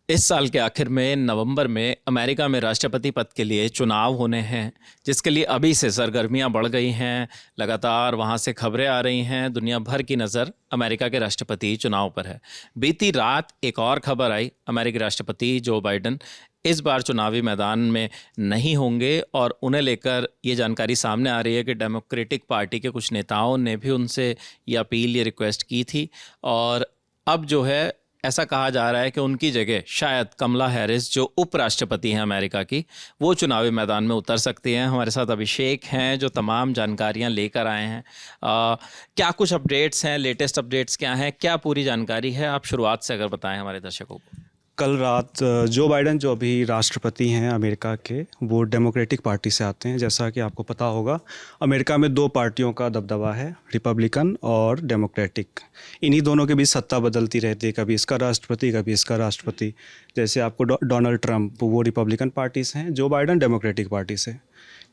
इस साल के आखिर में नवंबर में अमेरिका में राष्ट्रपति पद के लिए चुनाव होने हैं, जिसके लिए अभी से सरगर्मियां बढ़ गई हैं। लगातार वहां से खबरें आ रही हैं। दुनिया भर की नज़र अमेरिका के राष्ट्रपति चुनाव पर है। बीती रात एक और खबर आई, अमेरिकी राष्ट्रपति जो बाइडन इस बार चुनावी मैदान में नहीं होंगे और उन्हें लेकर ये जानकारी सामने आ रही है कि डेमोक्रेटिक पार्टी के कुछ नेताओं ने भी उनसे ये अपील, ये रिक्वेस्ट की थी। और अब जो है, ऐसा कहा जा रहा है कि उनकी जगह शायद कमला हैरिस, जो उपराष्ट्रपति हैं अमेरिका की, वो चुनावी मैदान में उतर सकती हैं। हमारे साथ अभिषेक हैं जो तमाम जानकारियां लेकर आए हैं। क्या कुछ अपडेट्स हैं, लेटेस्ट अपडेट्स क्या हैं, क्या पूरी जानकारी है, आप शुरुआत से अगर बताएं हमारे दर्शकों को। कल रात जो बाइडन, जो अभी राष्ट्रपति हैं अमेरिका के, वो डेमोक्रेटिक पार्टी से आते हैं। जैसा कि आपको पता होगा, अमेरिका में दो पार्टियों का दबदबा है, रिपब्लिकन और डेमोक्रेटिक। इन्हीं दोनों के बीच सत्ता बदलती रहती है, कभी इसका राष्ट्रपति कभी इसका राष्ट्रपति। जैसे आपको डोनाल्ड ट्रंप, वो रिपब्लिकन पार्टी से हैं, जो बाइडन डेमोक्रेटिक पार्टी से।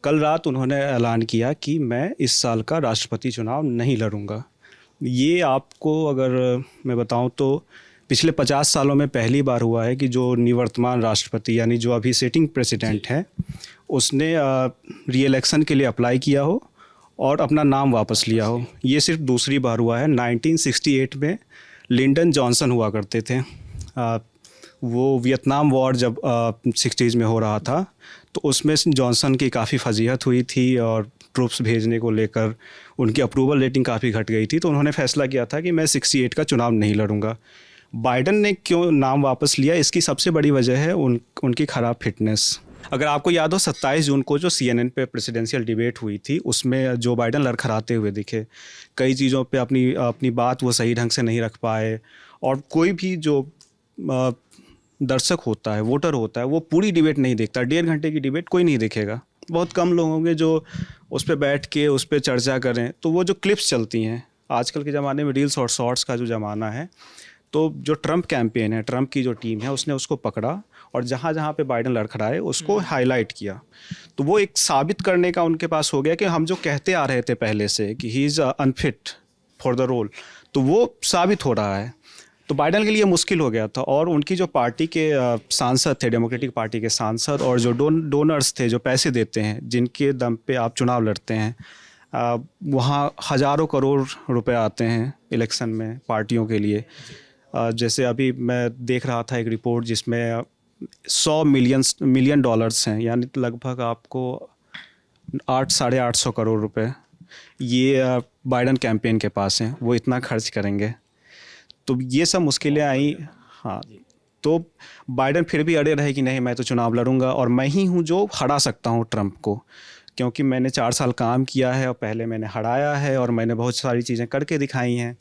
कल रात उन्होंने ऐलान किया कि मैं इस साल का राष्ट्रपति चुनाव नहीं लड़ूंगा। ये आपको अगर मैं बताऊं तो पिछले 50 सालों में पहली बार हुआ है कि जो निवर्तमान राष्ट्रपति, यानी जो अभी सिटिंग प्रेसिडेंट है, उसने री इलेक्शन के लिए अप्लाई किया हो और अपना नाम वापस लिया हो। ये सिर्फ दूसरी बार हुआ है। 1968 में लिंडन जॉनसन हुआ करते थे। वो वियतनाम वॉर जब 60s में हो रहा था, तो उसमें जॉनसन की काफ़ी फजीहत हुई थी और ट्रूप्स भेजने को लेकर उनकी अप्रूवल रेटिंग काफ़ी घट गई थी। तो उन्होंने फैसला किया था कि मैं 68 का चुनाव नहीं लड़ूंगा। बाइडन ने क्यों नाम वापस लिया, इसकी सबसे बड़ी वजह है उनकी ख़राब फिटनेस। अगर आपको याद हो, 27 जून को जो CNN पे प्रेसिडेंशियल डिबेट हुई थी, उसमें जो बाइडन लड़खड़ाते हुए दिखे। कई चीज़ों पे अपनी बात वो सही ढंग से नहीं रख पाए। और कोई भी जो दर्शक होता है, वोटर होता है, वो पूरी डिबेट नहीं देखता। 1.5 घंटे की डिबेट कोई नहीं देखेगा। बहुत कम लोग होंगे जो उस पर बैठ के उस पर चर्चा करें। तो वो जो क्लिप्स चलती हैं आजकल के ज़माने में, रील्स और शॉर्ट्स का जो ज़माना है, तो जो ट्रंप कैंपेन है, ट्रंप की जो टीम है, उसने उसको पकड़ा और जहाँ जहाँ पे बाइडन लड़खड़ाए उसको हाईलाइट किया। तो वो एक साबित करने का उनके पास हो गया कि हम जो कहते आ रहे थे पहले से कि he is unfit for the role, तो वो साबित हो रहा है। तो बाइडन के लिए मुश्किल हो गया था। और उनकी जो पार्टी के सांसद थे, डेमोक्रेटिक पार्टी के सांसद, और जो डोनर्स थे, जो पैसे देते हैं, जिनके दम पे आप चुनाव लड़ते हैं, वहाँ हज़ारों करोड़ रुपए आते हैं इलेक्शन में पार्टियों के लिए। जैसे अभी मैं देख रहा था एक रिपोर्ट जिसमें 100 मिलियन डॉलर्स हैं, यानी लगभग आपको 800-850 करोड़ रुपए ये बाइडन कैंपेन के पास हैं। वो इतना खर्च करेंगे। तो ये सब मुश्किलें आई। हाँ, तो बाइडन फिर भी अड़े रहे कि नहीं, मैं तो चुनाव लड़ूंगा और मैं ही हूँ जो हरा सकता हूँ ट्रंप को, क्योंकि मैंने 4 साल काम किया है और पहले मैंने हराया है और मैंने बहुत सारी चीज़ें करके दिखाई हैं।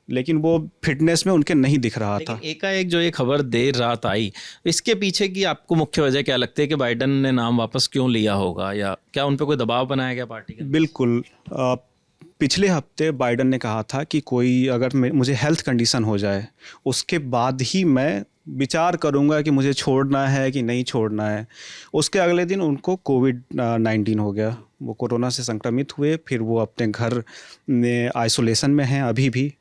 लेकिन वो फिटनेस में उनके नहीं दिख रहा था। एकाएक जो ये खबर देर रात आई, इसके पीछे की आपको मुख्य वजह क्या लगती है कि बाइडन ने नाम वापस क्यों लिया होगा, या क्या उन पर कोई दबाव बनाया गया पार्टी का? बिल्कुल। पिछले हफ्ते बाइडन ने कहा था कि कोई अगर मुझे हेल्थ कंडीशन हो जाए, उसके बाद ही मैं विचार करूंगा कि मुझे छोड़ना है कि नहीं छोड़ना है। उसके अगले दिन उनको कोविड-19 हो गया। वो कोरोना से संक्रमित हुए। फिर वो अपने घर में आइसोलेशन में हैं अभी भी।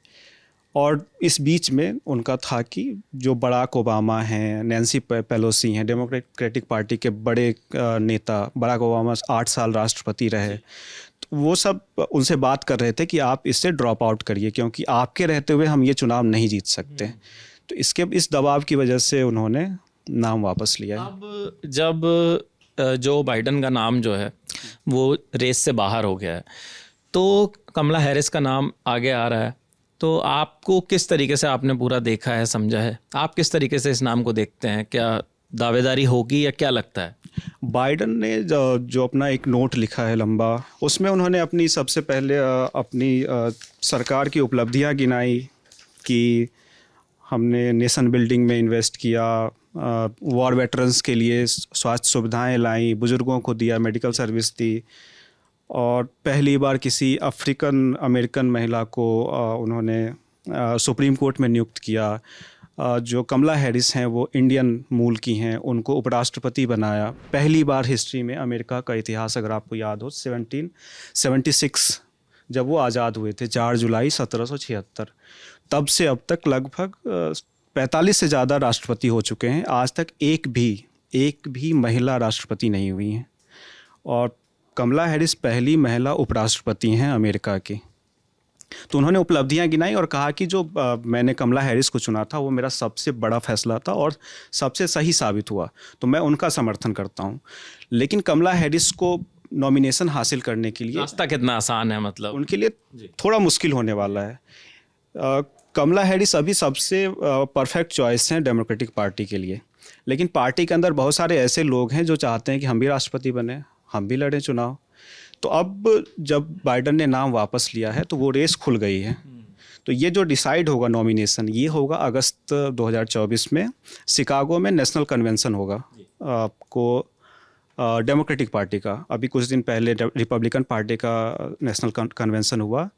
और इस बीच में उनका था कि जो बराक ओबामा हैं, नैन्सी पेलोसी हैं, डेमोक्रेटिक पार्टी के बड़े नेता, बराक ओबामा 8 साल राष्ट्रपति रहे, तो वो सब उनसे बात कर रहे थे कि आप इससे ड्रॉप आउट करिए, क्योंकि आपके रहते हुए हम ये चुनाव नहीं जीत सकते। तो इस दबाव की वजह से उन्होंने नाम वापस लिया। अब जब जो बाइडन का नाम जो है वो रेस से बाहर हो गया है, तो कमला हैरिस का नाम आगे आ रहा है। तो आपको किस तरीके से, आपने पूरा देखा है, समझा है, आप किस तरीके से इस नाम को देखते हैं? क्या दावेदारी होगी या क्या लगता है? बाइडन ने जो अपना एक नोट लिखा है लंबा, उसमें उन्होंने अपनी सबसे पहले अपनी सरकार की उपलब्धियां गिनाई कि हमने नेशन बिल्डिंग में इन्वेस्ट किया, वॉर वेटरन्स के लिए स्वास्थ्य सुविधाएं लाई, बुज़ुर्गों को दिया, मेडिकल सर्विस दी, और पहली बार किसी अफ्रीकन अमेरिकन महिला को उन्होंने सुप्रीम कोर्ट में नियुक्त किया। जो कमला हैरिस हैं वो इंडियन मूल की हैं, उनको उपराष्ट्रपति बनाया। पहली बार हिस्ट्री में, अमेरिका का इतिहास अगर आपको याद हो, 1776 जब वो आज़ाद हुए थे, 4 जुलाई 1776, तब से अब तक लगभग 45 से ज़्यादा राष्ट्रपति हो चुके हैं, आज तक एक भी महिला राष्ट्रपति नहीं हुई हैं। और कमला हैरिस पहली महिला उपराष्ट्रपति हैं अमेरिका की। तो उन्होंने उपलब्धियां गिनाई और कहा कि जो मैंने कमला हैरिस को चुना था वो मेरा सबसे बड़ा फैसला था और सबसे सही साबित हुआ, तो मैं उनका समर्थन करता हूं। लेकिन कमला हैरिस को नॉमिनेशन हासिल करने के लिए रास्ता कितना आसान है, मतलब उनके लिए थोड़ा मुश्किल होने वाला है। कमला हैरिस अभी सबसे परफेक्ट चॉइस हैं डेमोक्रेटिक पार्टी के लिए, लेकिन पार्टी के अंदर बहुत सारे ऐसे लोग हैं जो चाहते हैं कि हम भी राष्ट्रपति बने, हम भी लड़ें चुनाव। तो अब जब बाइडन ने नाम वापस लिया है तो वो रेस खुल गई है। तो ये जो डिसाइड होगा नॉमिनेशन, ये होगा अगस्त 2024 में शिकागो में नेशनल कन्वेंशन होगा। आपको डेमोक्रेटिक पार्टी का अभी कुछ दिन पहले रिपब्लिकन पार्टी का नेशनल कन्वेंशन हुआ,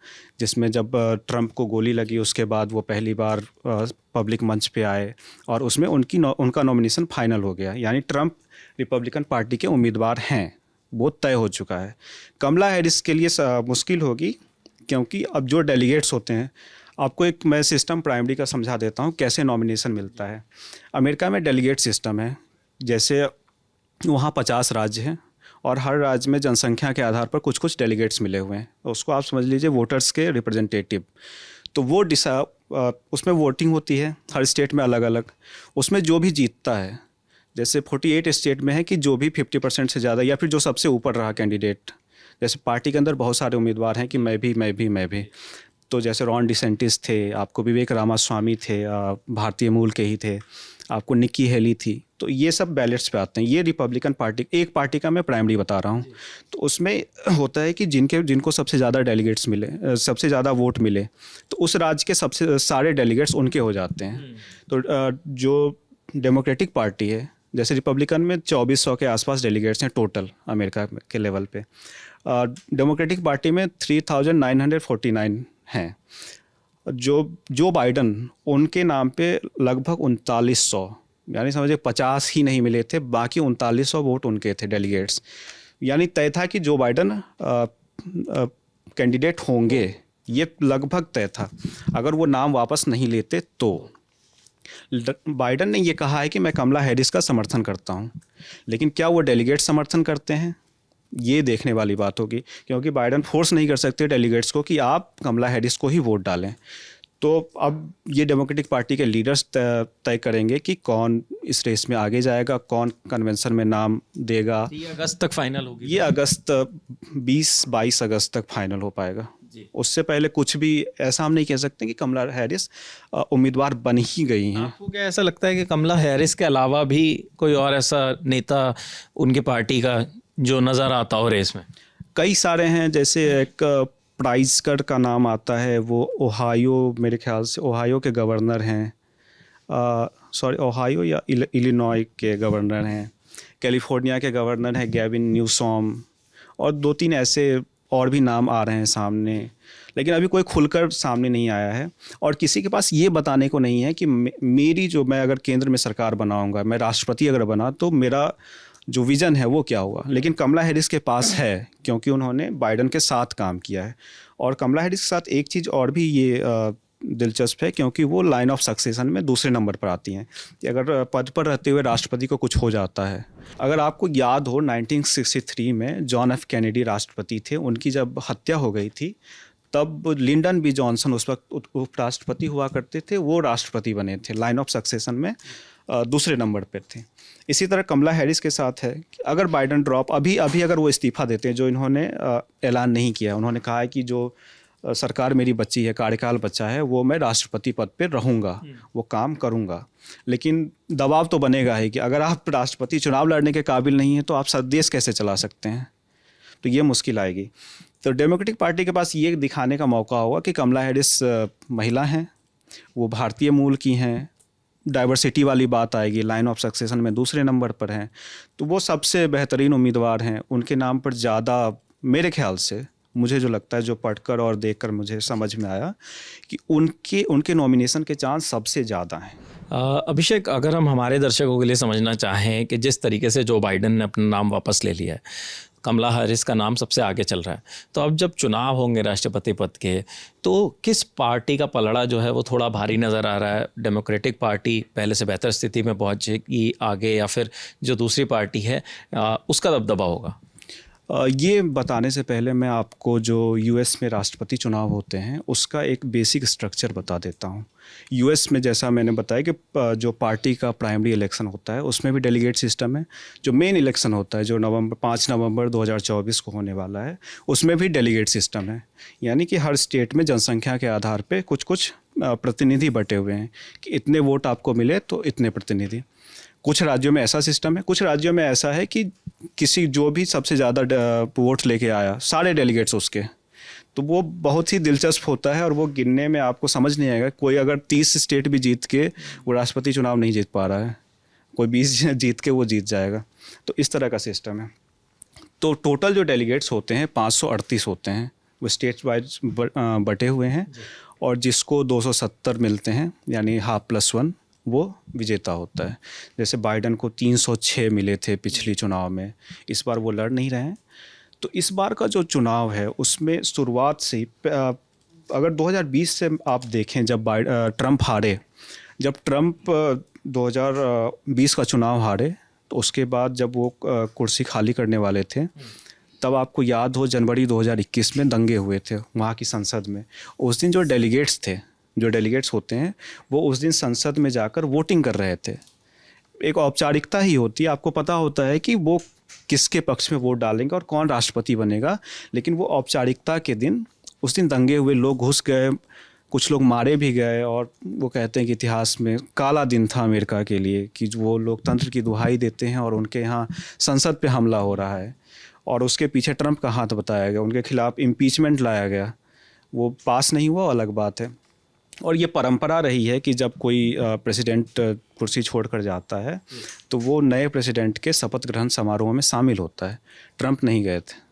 जिसमें जब ट्रंप को गोली लगी उसके बाद वो पहली बार पब्लिक मंच पे आए और उसमें उनका नॉमिनेशन फाइनल हो गया, यानी ट्रंप रिपब्लिकन पार्टी के उम्मीदवार हैं, वो तय हो चुका है। कमला हैरिस के लिए मुश्किल होगी, क्योंकि अब जो डेलीगेट्स होते हैं, आपको एक मैं सिस्टम प्राइमरी का समझा देता हूँ कैसे नॉमिनेशन मिलता है। अमेरिका में डेलीगेट सिस्टम है, जैसे वहाँ 50 राज्य हैं और हर राज्य में जनसंख्या के आधार पर कुछ कुछ डेलीगेट्स मिले हुए हैं, उसको आप समझ लीजिए वोटर्स के रिप्रेजेंटेटिव। तो वो उसमें वोटिंग होती है हर स्टेट में अलग अलग, उसमें जो भी जीतता है, जैसे 48 स्टेट में है कि जो भी 50% से ज़्यादा या फिर जो सबसे ऊपर रहा कैंडिडेट, जैसे पार्टी के अंदर बहुत सारे उम्मीदवार हैं कि मैं भी, तो जैसे रॉन डिसेंटिस थे, आपको विवेक रामास्वामी थे, भारतीय मूल के ही थे, आपको निक्की हेली थी, तो ये सब बैलेट्स पे आते हैं। ये रिपब्लिकन पार्टी, एक पार्टी का मैं प्राइमरी बता रहा हूँ, तो उसमें होता है कि जिनको सबसे ज़्यादा डेलीगेट्स मिले, सबसे ज़्यादा वोट मिले, तो उस राज्य के सबसे सारे डेलीगेट्स उनके हो जाते हैं। तो जो डेमोक्रेटिक पार्टी है, जैसे रिपब्लिकन में 2400 के आसपास डेलीगेट्स हैं टोटल अमेरिका के लेवल पे, डेमोक्रेटिक पार्टी में 3949 हैं। जो बाइडन, उनके नाम पे लगभग 3900, यानी समझिए 50 ही नहीं मिले थे, बाकी 3900 वोट उनके थे डेलीगेट्स। यानी तय था कि जो बाइडन कैंडिडेट होंगे, ये लगभग तय था। अगर वो नाम वापस नहीं लेते तो बाइडन ने ये कहा है कि मैं कमला हैरिस का समर्थन करता हूँ, लेकिन क्या वो डेलीगेट समर्थन करते हैं, ये देखने वाली बात होगी, क्योंकि बाइडन फोर्स नहीं कर सकते डेलीगेट्स को कि आप कमला हैरिस को ही वोट डालें। तो अब ये डेमोक्रेटिक पार्टी के लीडर्स तय करेंगे कि कौन इस रेस में आगे जाएगा, कौन कन्वेंशन में नाम देगा। ये अगस्त तक फाइनल होगी। ये अगस्त 20-22 अगस्त तक फाइनल हो पाएगा। उससे पहले कुछ भी ऐसा हम नहीं कह सकते कि कमला हैरिस उम्मीदवार बन ही गई हैं। आपको क्या ऐसा लगता है कि कमला हैरिस के अलावा भी कोई और ऐसा नेता उनके पार्टी का जो नज़र आता हो रेस में? कई सारे हैं, जैसे एक प्राइजकर का नाम आता है, वो ओहायो, मेरे ख्याल से ओहायो के गवर्नर हैं, ओहायो या इलिनॉय के गवर्नर हैं, कैलिफोर्निया के गवर्नर हैं गैविन न्यूसॉम, और 2-3 ऐसे और भी नाम आ रहे हैं सामने, लेकिन अभी कोई खुलकर सामने नहीं आया है। और किसी के पास ये बताने को नहीं है कि मैं अगर केंद्र में सरकार बनाऊंगा, मैं राष्ट्रपति अगर बना, तो मेरा जो विज़न है वो क्या हुआ। लेकिन कमला हैरिस के पास है, क्योंकि उन्होंने बाइडन के साथ काम किया है। और कमला हैरिस के साथ एक चीज़ और भी ये दिलचस्प है, क्योंकि वो लाइन ऑफ सक्सेशन में दूसरे नंबर पर आती हैं, कि अगर पद पर रहते हुए राष्ट्रपति को कुछ हो जाता है। अगर आपको याद हो, 1963 में जॉन एफ कैनेडी राष्ट्रपति थे, उनकी जब हत्या हो गई थी, तब लिंडन बी जॉनसन उस वक्त उपराष्ट्रपति हुआ करते थे, वो राष्ट्रपति बने थे, लाइन ऑफ सक्सेशन में दूसरे नंबर पर थे। इसी तरह कमला हैरिस के साथ है कि अगर बाइडन ड्रॉप अभी अगर वो इस्तीफा देते हैं, जो इन्होंने ऐलान नहीं किया, उन्होंने कहा है कि जो सरकार मेरी बच्ची है, कार्यकाल बच्चा है, वो मैं राष्ट्रपति पद पे रहूँगा, वो काम करूँगा। लेकिन दबाव तो बनेगा ही कि अगर आप राष्ट्रपति चुनाव लड़ने के काबिल नहीं हैं तो आप देश कैसे चला सकते हैं, तो ये मुश्किल आएगी। तो डेमोक्रेटिक पार्टी के पास ये दिखाने का मौका होगा कि कमला हैरिस महिला हैं, वो भारतीय मूल की हैं, डाइवर्सिटी वाली बात आएगी, लाइन ऑफ सक्सेशन में दूसरे नंबर पर हैं, तो वो सबसे बेहतरीन उम्मीदवार हैं। उनके नाम पर ज़्यादा, मेरे ख्याल से, मुझे जो लगता है, जो पढ़कर और देखकर मुझे समझ में आया कि उनके नॉमिनेशन के चांस सबसे ज़्यादा हैं। अभिषेक, अगर हम हमारे दर्शकों के लिए समझना चाहें कि जिस तरीके से जो बाइडन ने अपना नाम वापस ले लिया है, कमला हैरिस का नाम सबसे आगे चल रहा है। तो अब जब चुनाव होंगे राष्ट्रपति पद के, तो किस पार्टी का पलड़ा जो है वो थोड़ा भारी नज़र आ रहा है? डेमोक्रेटिक पार्टी पहले से बेहतर स्थिति में पहुंचेगी आगे, या फिर जो दूसरी पार्टी है उसका दबदबा होगा? ये बताने से पहले मैं आपको जो यूएस में राष्ट्रपति चुनाव होते हैं उसका एक बेसिक स्ट्रक्चर बता देता हूँ। यूएस में जैसा मैंने बताया कि जो पार्टी का प्राइमरी इलेक्शन होता है उसमें भी डेलीगेट सिस्टम है। जो मेन इलेक्शन होता है जो 5 नवंबर 2024 को होने वाला है उसमें भी डेलीगेट सिस्टम है। यानी कि हर स्टेट में जनसंख्या के आधार पे कुछ प्रतिनिधि बटे हुए हैं कि इतने वोट आपको मिले तो इतने प्रतिनिधि। कुछ राज्यों में ऐसा सिस्टम है, कुछ राज्यों में ऐसा है कि किसी जो भी सबसे ज़्यादा वोट लेके आया सारे डेलीगेट्स उसके, तो वो बहुत ही दिलचस्प होता है और वो गिनने में आपको समझ नहीं आएगा। कोई अगर 30 स्टेट भी जीत के वो राष्ट्रपति चुनाव नहीं जीत पा रहा है, कोई 20 जीत के वो जीत जाएगा। तो इस तरह का सिस्टम है। तो टोटल जो डेलीगेट्स होते हैं 538 होते हैं, वो स्टेट वाइज बटे हुए हैं और जिसको 270 मिलते हैं यानी ½ + 1 वो विजेता होता है। जैसे बाइडन को 306 मिले थे पिछली चुनाव में, इस बार वो लड़ नहीं रहे हैं। तो इस बार का जो चुनाव है उसमें शुरुआत से ही अगर 2020 से आप देखें जब ट्रंप हारे, जब ट्रंप 2020 का चुनाव हारे तो उसके बाद जब वो कुर्सी खाली करने वाले थे तब आपको याद हो जनवरी 2021 में दंगे हुए थे वहाँ की संसद में। उस दिन जो डेलीगेट्स होते हैं वो उस दिन संसद में जाकर वोटिंग कर रहे थे। एक औपचारिकता ही होती है, आपको पता होता है कि वो किसके पक्ष में वोट डालेंगे और कौन राष्ट्रपति बनेगा, लेकिन वो औपचारिकता के दिन उस दिन दंगे हुए, लोग घुस गए, कुछ लोग मारे भी गए। और वो कहते हैं कि इतिहास में काला दिन था अमेरिका के लिए कि वो लोकतंत्र की दुहाई देते हैं और उनके यहाँ संसद पे हमला हो रहा है और उसके पीछे ट्रंप का हाथ बताया गया, उनके खिलाफ इम्पीचमेंट लाया गया। वो पास नहीं हुआ, अलग बात है। और ये परंपरा रही है कि जब कोई प्रेसिडेंट कुर्सी छोड़कर जाता है तो वो नए प्रेसिडेंट के शपथ ग्रहण समारोह में शामिल होता है। ट्रंप नहीं गए थे।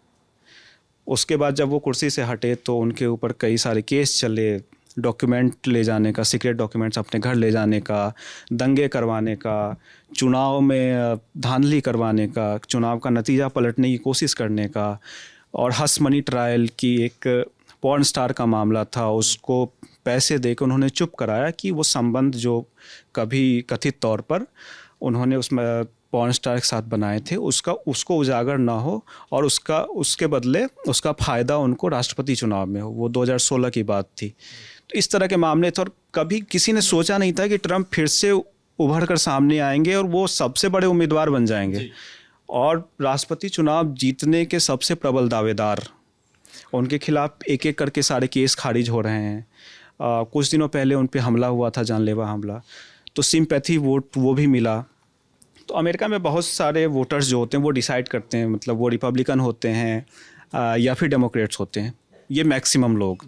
उसके बाद जब वो कुर्सी से हटे तो उनके ऊपर कई सारे केस चले, डॉक्यूमेंट ले जाने का, सीक्रेट डॉक्यूमेंट्स अपने घर ले जाने का, दंगे करवाने का, चुनाव में धांधली करवाने का, चुनाव का नतीजा पलटने की कोशिश करने का, और हस मनी ट्रायल की एक पॉर्न स्टार का मामला था, उसको पैसे देकर उन्होंने चुप कराया कि वो संबंध जो कभी कथित तौर पर उन्होंने उसमें पॉर्न स्टार के साथ बनाए थे उसको उजागर ना हो और उसके बदले उसका फ़ायदा उनको राष्ट्रपति चुनाव में हो। वो 2016 की बात थी। तो इस तरह के मामले थे और कभी किसी ने सोचा नहीं था कि ट्रंप फिर से उभर कर सामने आएंगे और वो सबसे बड़े उम्मीदवार बन जाएंगे और राष्ट्रपति चुनाव जीतने के सबसे प्रबल दावेदार। उनके खिलाफ एक एक करके सारे केस खारिज हो रहे हैं। कुछ दिनों पहले उन पे हमला हुआ था, जानलेवा हमला, तो सिंपैथी वोट वो भी मिला। तो अमेरिका में बहुत सारे वोटर्स जो होते हैं वो डिसाइड करते हैं, मतलब वो रिपब्लिकन होते हैं या फिर डेमोक्रेट्स होते हैं, ये मैक्सिमम लोग।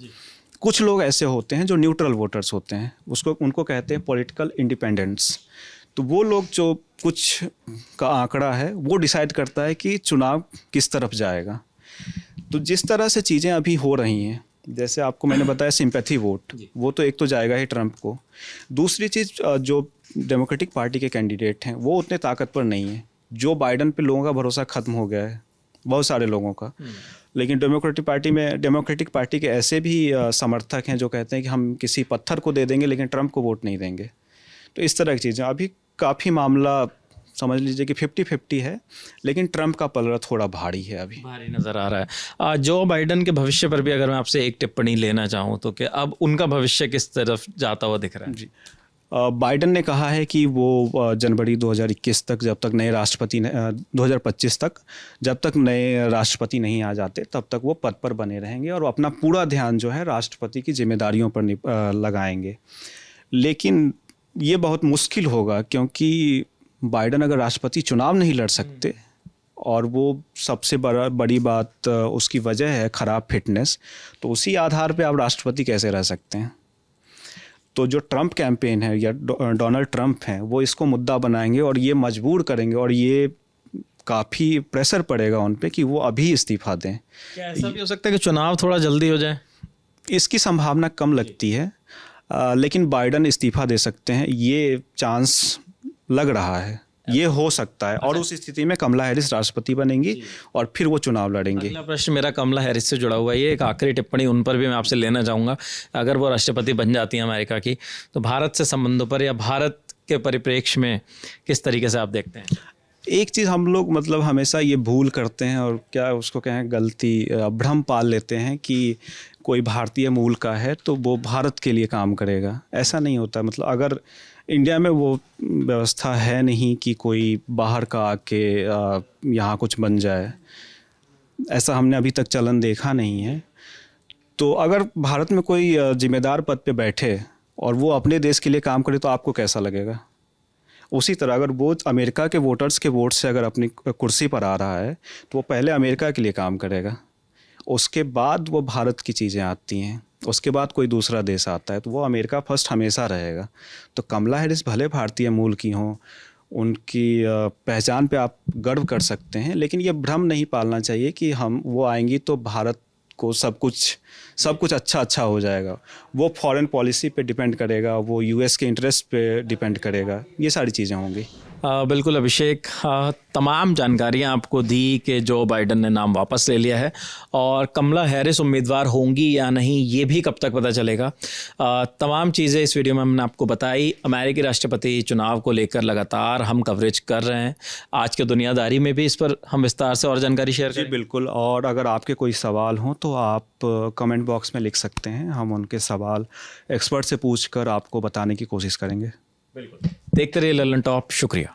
कुछ लोग ऐसे होते हैं जो न्यूट्रल वोटर्स होते हैं, उनको कहते हैं पॉलिटिकल इंडिपेंडेंट्स। तो वो लोग जो कुछ का आंकड़ा है वो डिसाइड करता है कि चुनाव किस तरफ जाएगा। तो जिस तरह से चीज़ें अभी हो रही हैं, जैसे आपको मैंने बताया सिंपैथी वोट, वो तो एक तो जाएगा ही ट्रंप को। दूसरी चीज़, जो डेमोक्रेटिक पार्टी के कैंडिडेट हैं वो उतने ताकतवर नहीं हैं। जो बाइडन पे लोगों का भरोसा ख़त्म हो गया है, बहुत सारे लोगों का। लेकिन डेमोक्रेटिक पार्टी के ऐसे भी समर्थक हैं जो कहते हैं कि हम किसी पत्थर को दे देंगे लेकिन ट्रंप को वोट नहीं देंगे। तो इस तरह की चीज़ें अभी काफ़ी मामला समझ लीजिए कि 50-50 है, लेकिन ट्रंप का पलड़ा थोड़ा भारी है, अभी भारी नज़र आ रहा है। जो बाइडन के भविष्य पर भी अगर मैं आपसे एक टिप्पणी लेना चाहूँ तो कि अब उनका भविष्य किस तरफ जाता हुआ दिख रहा है? जी, बाइडन ने कहा है कि वो जनवरी 2021 तक, जब तक नए राष्ट्रपति 2025 तक जब तक नए राष्ट्रपति नहीं आ जाते तब तक वो पद पर बने रहेंगे और अपना पूरा ध्यान जो है राष्ट्रपति की जिम्मेदारियों पर लगाएंगे। लेकिन ये बहुत मुश्किल होगा क्योंकि बाइडन अगर राष्ट्रपति चुनाव नहीं लड़ सकते और वो सबसे बड़ी बात उसकी वजह है ख़राब फिटनेस, तो उसी आधार पे आप राष्ट्रपति कैसे रह सकते हैं? तो जो ट्रंप कैंपेन है या डोनाल्ड ट्रंप हैं वो इसको मुद्दा बनाएंगे और ये मजबूर करेंगे और ये काफ़ी प्रेशर पड़ेगा उन पे कि वो अभी इस्तीफ़ा दें। क्या ऐसा भी हो सकता है कि चुनाव थोड़ा जल्दी हो जाए? इसकी संभावना कम लगती है, लेकिन बाइडन इस्तीफ़ा दे सकते हैं, ये चांस लग रहा है। ये हो सकता है और उस स्थिति में कमला हैरिस राष्ट्रपति बनेंगी और फिर वो चुनाव लड़ेंगी। अगला प्रश्न मेरा कमला हैरिस से जुड़ा हुआ है, ये एक आखिरी टिप्पणी उन पर भी मैं आपसे लेना चाहूँगा। अगर वो राष्ट्रपति बन जाती हैं अमेरिका की, तो भारत से संबंधों पर या भारत के परिप्रेक्ष्य में किस तरीके से आप देखते हैं? एक चीज़ हम लोग मतलब हमेशा ये भूल करते हैं और क्या उसको कहें गलती भ्रम पाल लेते हैं कि कोई भारतीय मूल का है तो वो भारत के लिए काम करेगा। ऐसा नहीं होता। मतलब अगर इंडिया में वो व्यवस्था है नहीं कि कोई बाहर का आके यहाँ कुछ बन जाए, ऐसा हमने अभी तक चलन देखा नहीं है। तो अगर भारत में कोई जिम्मेदार पद पे बैठे और वो अपने देश के लिए काम करे तो आपको कैसा लगेगा? उसी तरह अगर वो अमेरिका के वोटर्स के वोट से अगर अपनी कुर्सी पर आ रहा है तो वो पहले अमेरिका के लिए काम करेगा, उसके बाद वो भारत की चीज़ें आती हैं, उसके बाद कोई दूसरा देश आता है, तो वो अमेरिका फर्स्ट हमेशा रहेगा। तो कमला हैरिस भले भारतीय मूल की हों, उनकी पहचान पे आप गर्व कर सकते हैं, लेकिन ये भ्रम नहीं पालना चाहिए कि वो आएंगी तो भारत को सब कुछ अच्छा हो जाएगा। वो फॉरेन पॉलिसी पे डिपेंड करेगा, वो यूएस के इंटरेस्ट पे डिपेंड करेगा, ये सारी चीज़ें होंगी। बिल्कुल अभिषेक, तमाम जानकारियां आपको दी कि जो बाइडन ने नाम वापस ले लिया है और कमला हैरिस उम्मीदवार होंगी या नहीं ये भी कब तक पता चलेगा। तमाम चीज़ें इस वीडियो में हमने आपको बताई। अमेरिकी राष्ट्रपति चुनाव को लेकर लगातार हम कवरेज कर रहे हैं। आज के दुनियादारी में भी इस पर हम विस्तार से और जानकारी शेयर करें। बिल्कुल, और अगर आपके कोई सवाल हों तो आप कमेंट बॉक्स में लिख सकते हैं, हम उनके सवाल एक्सपर्ट से पूछकर आपको बताने की कोशिश करेंगे। बिल्कुल, देखते रहिए लल्लन टॉप। शुक्रिया।